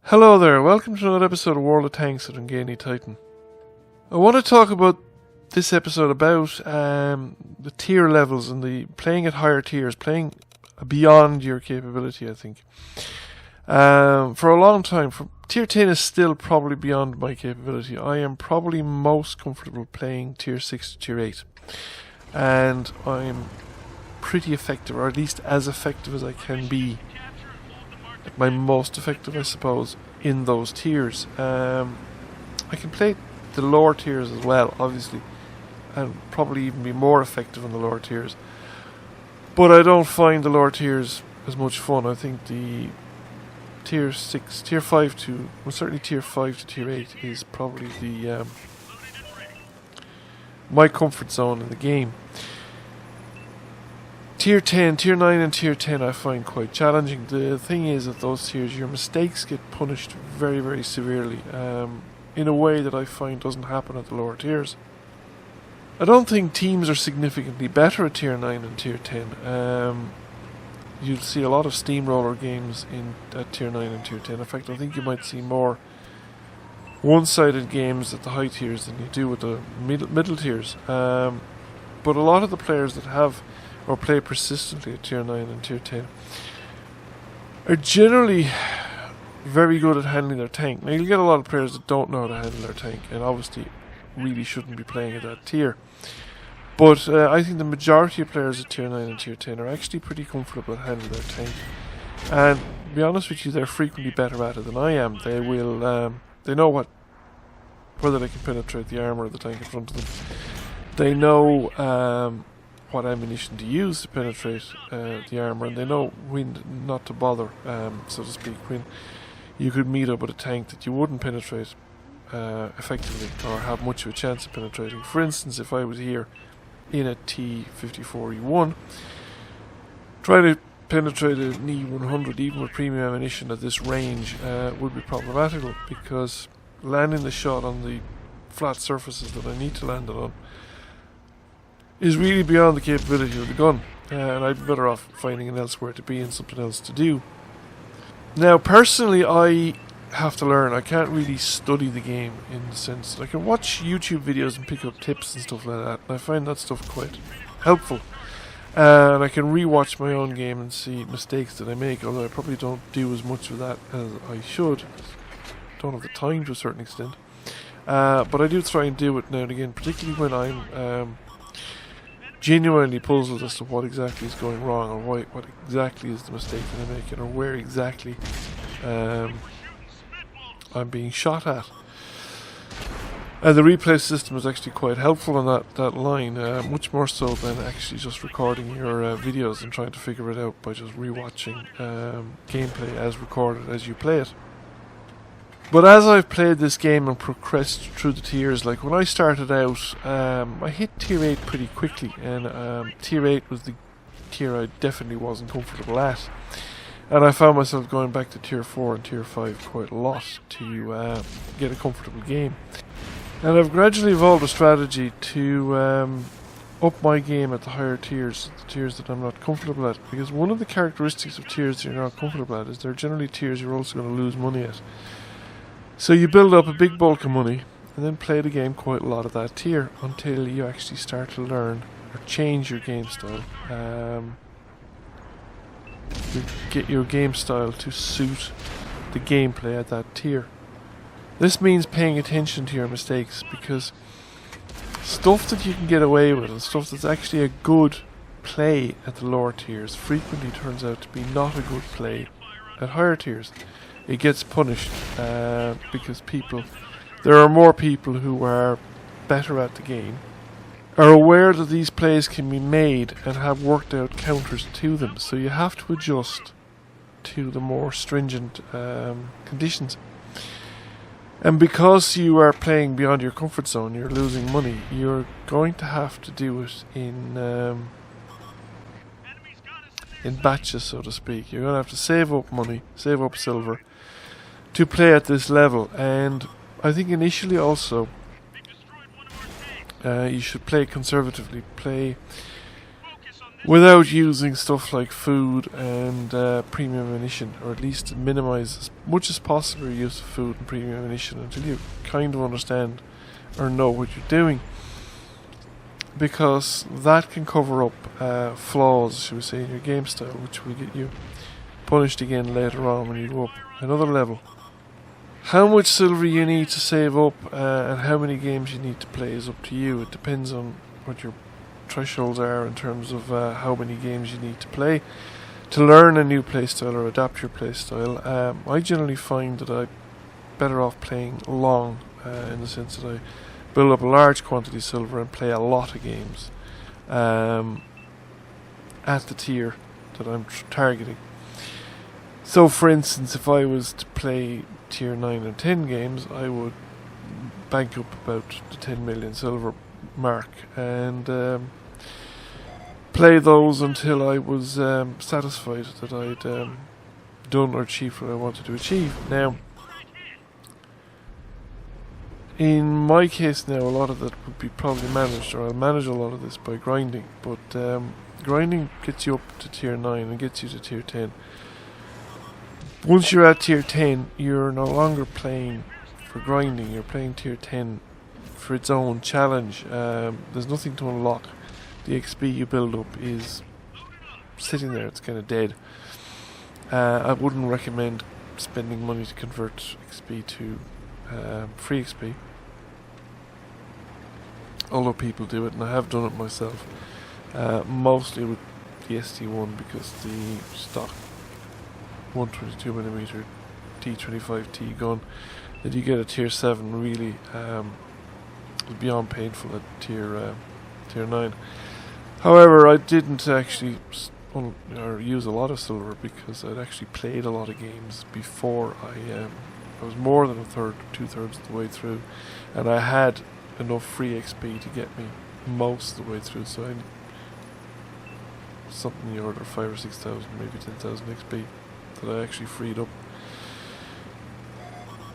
Hello there, welcome to another episode of World of Tanks with Ungainly Titan. I want to talk about this episode about the tier levels and the playing at higher tiers, playing beyond your capability, I think. For a long time, tier 10 is still probably beyond my capability. I am probably most comfortable playing tier 6 to tier 8. And I'm pretty effective, or at least as effective as I can be. At my most effective, I suppose, in those tiers. I can play the lower tiers as well, obviously, and probably even be more effective in the lower tiers. But I don't find the lower tiers as much fun. I think the tier 6, tier 5 to, well, certainly tier 5 to tier 8 is probably the my comfort zone in the game. Tier 10, Tier 9 and Tier 10 I find quite challenging. The thing is, at those tiers, your mistakes get punished very, very severely, in a way that I find doesn't happen at the lower tiers. I don't think teams are significantly better at Tier 9 and Tier 10. You'll see a lot of steamroller games at Tier 9 and Tier 10. In fact, I think you might see more one-sided games at the high tiers than you do with the middle tiers. But a lot of the players that have or play persistently at Tier 9 and Tier 10 are generally very good at handling their tank. Now, you'll get a lot of players that don't know how to handle their tank, and obviously really shouldn't be playing at that tier. But I think the majority of players at Tier 9 and Tier 10 are actually pretty comfortable at handling their tank. And to be honest with you, they're frequently better at it than I am. They will, they know whether they can penetrate the armor of the tank in front of them. They know what ammunition to use to penetrate the armor, and they know when not to bother, so to speak, when you could meet up with a tank that you wouldn't penetrate effectively or have much of a chance of penetrating. For instance, if I was here in a T-54E1 trying to penetrate an E-100 even with premium ammunition at this range would be problematical, because landing the shot on the flat surfaces that I need to land it on is really beyond the capability of the gun, and I'd be better off finding it elsewhere to be and something else to do. Now, personally, I have to learn. I can't really study the game in the sense that I can watch YouTube videos and pick up tips and stuff like that, and I find that stuff quite helpful. And I can re-watch my own game and see mistakes that I make, although I probably don't do as much of that as I should. Don't have the time to a certain extent. But I do try and do it now and again, particularly when I'm genuinely puzzled as to what exactly is going wrong, or what exactly is the mistake that I'm making, or where exactly I'm being shot at. And the replay system is actually quite helpful on that line, much more so than actually just recording your videos and trying to figure it out by just rewatching gameplay as recorded as you play it. But as I've played this game and progressed through the tiers, like when I started out, I hit Tier 8 pretty quickly, and Tier 8 was the tier I definitely wasn't comfortable at. And I found myself going back to Tier 4 and Tier 5 quite a lot to get a comfortable game. And I've gradually evolved a strategy to up my game at the higher tiers, the tiers that I'm not comfortable at. Because one of the characteristics of tiers that you're not comfortable at is they're generally tiers you're also going to lose money at. So you build up a big bulk of money and then play the game quite a lot at that tier until you actually start to learn or change your game style. You get your game style to suit the gameplay at that tier. This means paying attention to your mistakes, because stuff that you can get away with and stuff that's actually a good play at the lower tiers frequently turns out to be not a good play at higher tiers. It gets punished because there are more people who are better at the game, are aware that these plays can be made and have worked out counters to them, so you have to adjust to the more stringent conditions. And because you are playing beyond your comfort zone, you're losing money, you're going to have to do it in batches, so to speak. You're going to have to save up money, save up silver, to play at this level. And I think initially also you should play conservatively, play without using stuff like food and premium ammunition, or at least minimize as much as possible your use of food and premium ammunition until you kind of understand or know what you're doing, because that can cover up flaws, should we say, in your game style, which will get you punished again later on when you go up another level. How much silver you need to save up and how many games you need to play is up to you. It depends on what your thresholds are in terms of how many games you need to play to learn a new playstyle or adapt your playstyle. I generally find that I'm better off playing long, in the sense that I build up a large quantity of silver and play a lot of games at the tier that I'm targeting. So for instance, if I was to play tier 9 and 10 games, I would bank up about the 10 million silver mark and play those until I was satisfied that I'd done or achieved what I wanted to achieve. Now, in my case now, a lot of that would be probably managed, or I'll manage a lot of this by grinding, but grinding gets you up to tier 9 and gets you to tier 10. Once you're at tier 10, you're no longer playing for grinding, you're playing tier 10 for its own challenge. There's nothing to unlock. The XP you build up is sitting there, it's kind of dead. I wouldn't recommend spending money to convert XP to free XP, although people do it, and I have done it myself, mostly with the SD1, because the stock 122mm T25T gun that you get at tier 7 really is beyond painful at tier 9. However, I didn't actually use a lot of silver because I'd actually played a lot of games before I was more than two-thirds of the way through, and I had enough free XP to get me most of the way through, so I something in the order of 5,000 or 6,000, maybe 10,000 XP that I actually freed up.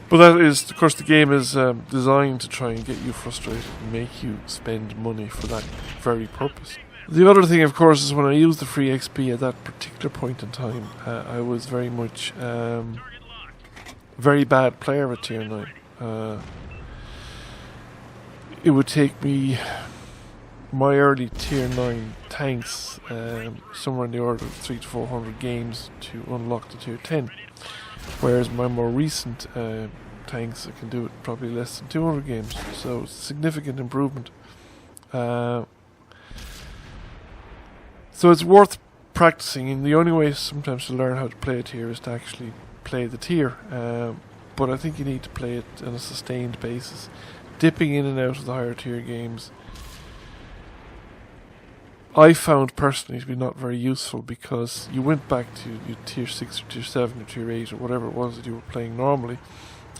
But that is, of course, the game is designed to try and get you frustrated and make you spend money for that very purpose. The other thing, of course, is when I used the free XP at that particular point in time, I was very much very bad player at tier 9. It would take me my early tier 9 tanks somewhere in the order of 300 to 400 games to unlock the tier 10, whereas my more recent tanks, I can do it probably less than 200 games, so significant improvement. So it's worth practicing, and the only way sometimes to learn how to play a tier is to actually play the tier, but I think you need to play it on a sustained basis, dipping in and out of the higher tier games. I found personally to be not very useful, because you went back to your tier 6 or tier 7 or tier 8 or whatever it was that you were playing normally,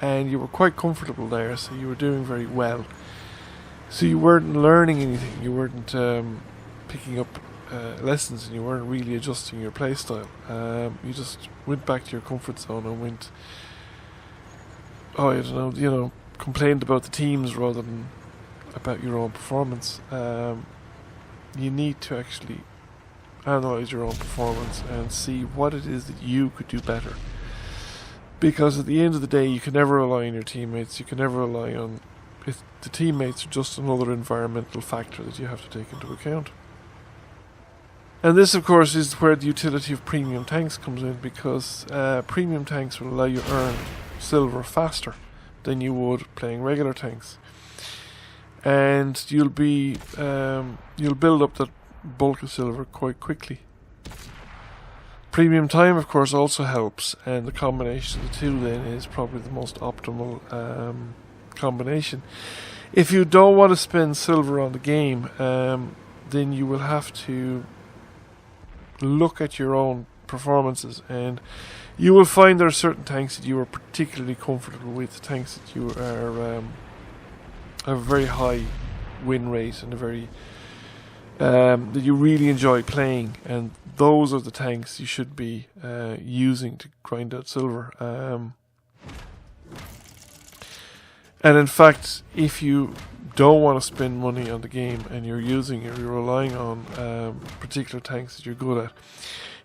and you were quite comfortable there, so you were doing very well. So you weren't learning anything, you weren't picking up lessons, and you weren't really adjusting your playstyle. You just went back to your comfort zone and went, I don't know, complained about the teams rather than about your own performance. You need to actually analyze your own performance and see what it is that you could do better. Because at the end of the day, you can never rely on your teammates. You can never rely on... if the teammates are just another environmental factor that you have to take into account. And this, of course, is where the utility of premium tanks comes in, because premium tanks will allow you to earn silver faster than you would playing regular tanks. And you'll build up that bulk of silver quite quickly. Premium time, of course, also helps, and the combination of the two then is probably the most optimal combination. If you don't want to spend silver on the game, then you will have to look at your own performances, and you will find there are certain tanks that you are particularly comfortable with, tanks that you are have a very high win rate and a very that you really enjoy playing, and those are the tanks you should be using to grind out silver. And in fact, if you don't want to spend money on the game and you're relying on particular tanks that you're good at,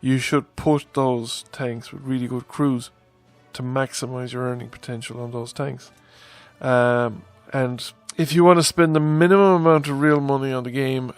you should put those tanks with really good crews to maximize your earning potential on those tanks. And if you want to spend the minimum amount of real money on the game,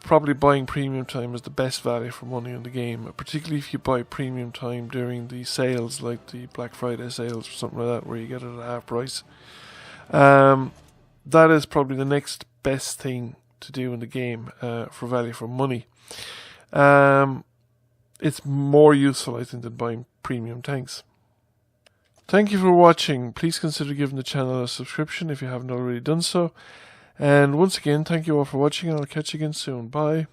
probably buying premium time is the best value for money on the game, particularly if you buy premium time during the sales, like the Black Friday sales or something like that, where you get it at half price. That is probably the next best thing to do in the game for value for money. It's more useful, I think, than buying premium tanks. Thank you for watching. Please consider giving the channel a subscription if you haven't already done so. And once again, thank you all for watching, and I'll catch you again soon. Bye.